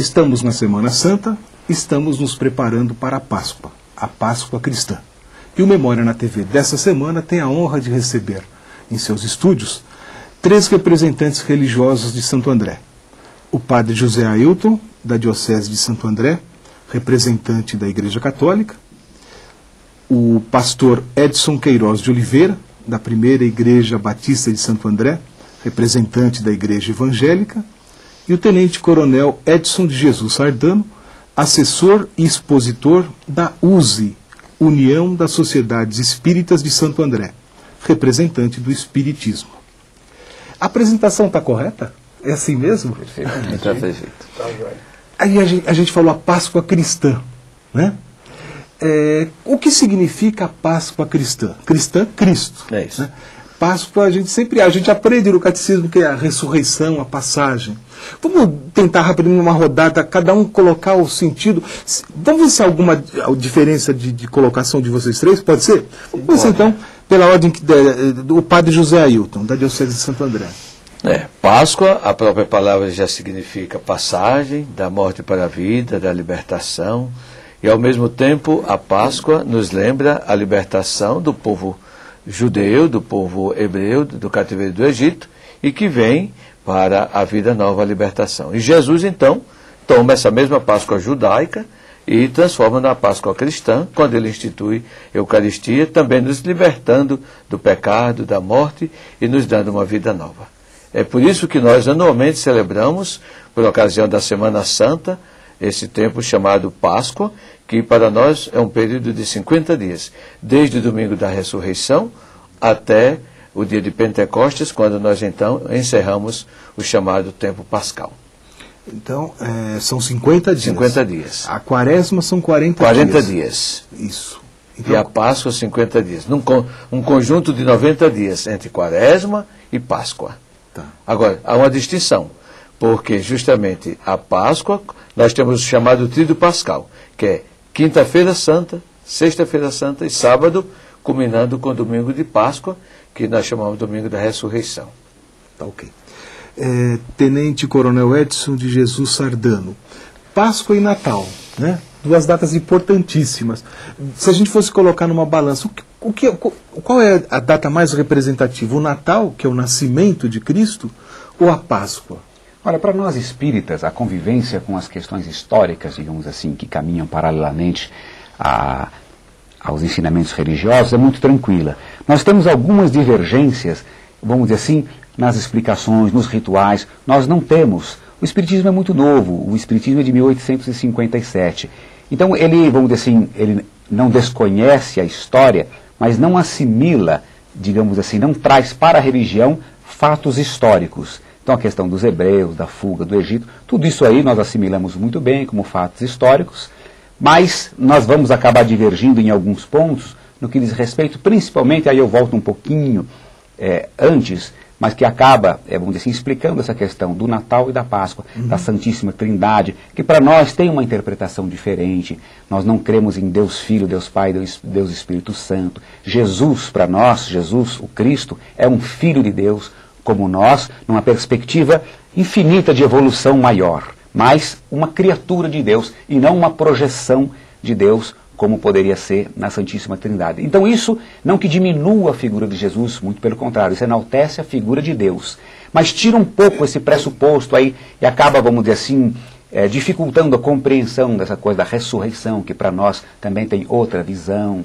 Estamos na Semana Santa, estamos nos preparando para a Páscoa cristã. E o Memória na TV dessa semana tem a honra de receber em seus estúdios 3 representantes religiosos de Santo André. O padre José Ailton, da Diocese de Santo André, representante da Igreja Católica, o pastor Edson Queiroz de Oliveira, da Primeira Igreja Batista de Santo André, representante da Igreja Evangélica, e o tenente-coronel Edson de Jesus Sardano, assessor e expositor da USE, União das Sociedades Espíritas de Santo André, representante do Espiritismo. A apresentação está correta? É assim mesmo? Perfeitamente. Está perfeito. Aí a gente falou a Páscoa cristã, né? O que significa a Páscoa cristã? Cristã, Cristo. É isso. Né? Páscoa, a gente aprende no catecismo que é a ressurreição, a passagem. Vamos tentar rapidinho uma rodada, cada um colocar o sentido. Vamos ver se há alguma diferença de colocação de vocês 3, pode ser? Vamos começar então pela ordem do padre José Ailton, da Diocese de Santo André. Páscoa, a própria palavra já significa passagem, da morte para a vida, da libertação. E ao mesmo tempo, a Páscoa nos lembra a libertação do povo judeu, do povo hebreu, do cativeiro do Egito, e que vem para a vida nova, a libertação. E Jesus, então, toma essa mesma Páscoa judaica e transforma na Páscoa cristã, quando ele institui a Eucaristia, também nos libertando do pecado, da morte e nos dando uma vida nova. É por isso que nós anualmente celebramos, por ocasião da Semana Santa, esse tempo chamado Páscoa, que para nós é um período de 50 dias, desde o domingo da ressurreição até o dia de Pentecostes, quando nós então encerramos o chamado tempo pascal. Então, são 50 dias. 50 dias. A quaresma são 40 dias. Isso. Então, e a Páscoa, 50 dias. Um conjunto de 90 dias entre quaresma e Páscoa. Tá. Agora, há uma distinção, porque justamente a Páscoa, nós temos o chamado Tríduo Pascal, que é Quinta-feira Santa, Sexta-feira Santa e Sábado, culminando com o Domingo de Páscoa, que nós chamamos de Domingo da Ressurreição. Tá ok. Tenente Coronel Edson de Jesus Sardano. Páscoa e Natal, né? 2 datas importantíssimas. Se a gente fosse colocar numa balança, qual é a data mais representativa? O Natal, que é o nascimento de Cristo, ou a Páscoa? Olha, para nós espíritas, a convivência com as questões históricas, digamos assim, que caminham paralelamente aos ensinamentos religiosos, é muito tranquila. Nós temos algumas divergências, vamos dizer assim, nas explicações, nos rituais. Nós não temos. O Espiritismo é muito novo, o Espiritismo é de 1857. Então ele, vamos dizer assim, ele não desconhece a história, mas não assimila, digamos assim, não traz para a religião fatos históricos. Então a questão dos hebreus, da fuga do Egito, tudo isso aí nós assimilamos muito bem como fatos históricos, mas nós vamos acabar divergindo em alguns pontos no que diz respeito, principalmente, aí eu volto um pouquinho antes, mas que acaba, vamos dizer assim, explicando essa questão do Natal e da Páscoa, da Santíssima Trindade, que para nós tem uma interpretação diferente. Nós não cremos em Deus Filho, Deus Pai, Deus Espírito Santo. Jesus, para nós, Jesus, o Cristo, é um Filho de Deus, como nós, numa perspectiva infinita de evolução maior, mas uma criatura de Deus e não uma projeção de Deus, como poderia ser na Santíssima Trindade. Então isso não que diminua a figura de Jesus, muito pelo contrário, isso enaltece a figura de Deus, mas tira um pouco esse pressuposto aí e acaba, vamos dizer assim, dificultando a compreensão dessa coisa da ressurreição, que para nós também tem outra visão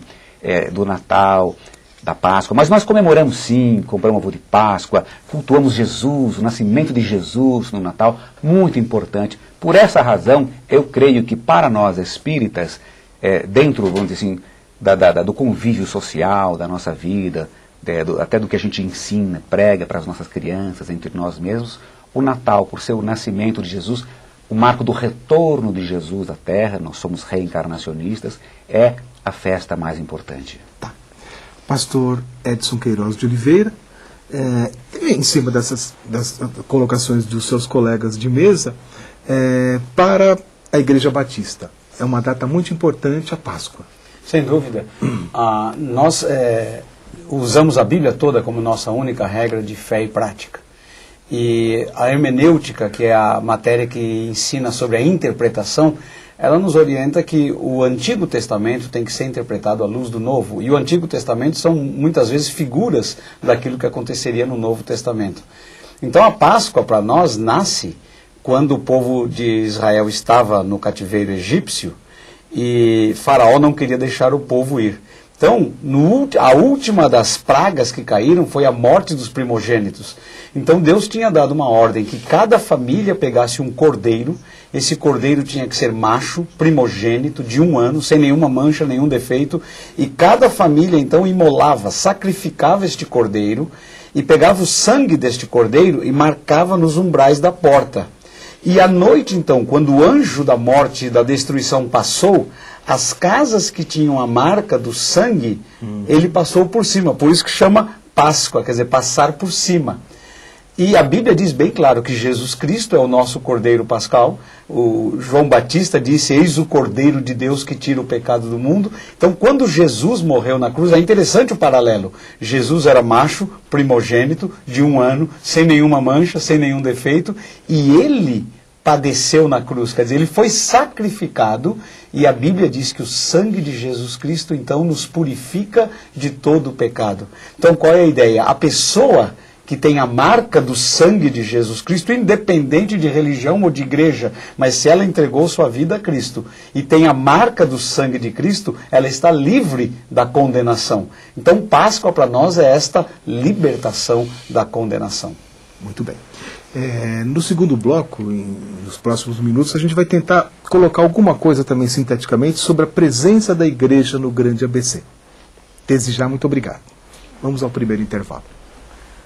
do Natal, da Páscoa, mas nós comemoramos sim, compramos ovo de Páscoa, cultuamos Jesus, o nascimento de Jesus no Natal, muito importante. Por essa razão, eu creio que para nós espíritas, dentro, vamos dizer assim, do convívio social, da nossa vida, até do que a gente ensina, prega para as nossas crianças, entre nós mesmos, o Natal, por ser o nascimento de Jesus, o marco do retorno de Jesus à Terra, nós somos reencarnacionistas, é a festa mais importante. Tá. Pastor Edson Queiroz de Oliveira, em cima das colocações dos seus colegas de mesa, para a Igreja Batista. É uma data muito importante, a Páscoa. Sem dúvida. Nós usamos a Bíblia toda como nossa única regra de fé e prática. E a hermenêutica, que é a matéria que ensina sobre a interpretação, ela nos orienta que o Antigo Testamento tem que ser interpretado à luz do Novo. E o Antigo Testamento são muitas vezes figuras daquilo que aconteceria no Novo Testamento. Então a Páscoa para nós nasce quando o povo de Israel estava no cativeiro egípcio e Faraó não queria deixar o povo ir. Então, a última das pragas que caíram foi a morte dos primogênitos. Então Deus tinha dado uma ordem que cada família pegasse um cordeiro. Esse cordeiro tinha que ser macho, primogênito, de 1 ano, sem nenhuma mancha, nenhum defeito. E cada família então imolava, sacrificava este cordeiro e pegava o sangue deste cordeiro e marcava nos umbrais da porta. E à noite então, quando o anjo da morte e da destruição passou, as casas que tinham a marca do sangue, ele passou por cima. Por isso que chama Páscoa, quer dizer, passar por cima. E a Bíblia diz bem claro que Jesus Cristo é o nosso Cordeiro Pascal. O João Batista disse, eis o Cordeiro de Deus que tira o pecado do mundo. Então, quando Jesus morreu na cruz, é interessante o paralelo. Jesus era macho, primogênito, de 1 ano, sem nenhuma mancha, sem nenhum defeito, e ele padeceu na cruz, quer dizer, ele foi sacrificado, e a Bíblia diz que o sangue de Jesus Cristo, então, nos purifica de todo o pecado. Então, qual é a ideia? A pessoa que tem a marca do sangue de Jesus Cristo, independente de religião ou de igreja, mas se ela entregou sua vida a Cristo e tem a marca do sangue de Cristo, ela está livre da condenação. Então, Páscoa para nós é esta libertação da condenação. Muito bem. No segundo bloco, nos próximos minutos, a gente vai tentar colocar alguma coisa também sinteticamente sobre a presença da igreja no grande ABC. Desde já, muito obrigado. Vamos ao primeiro intervalo.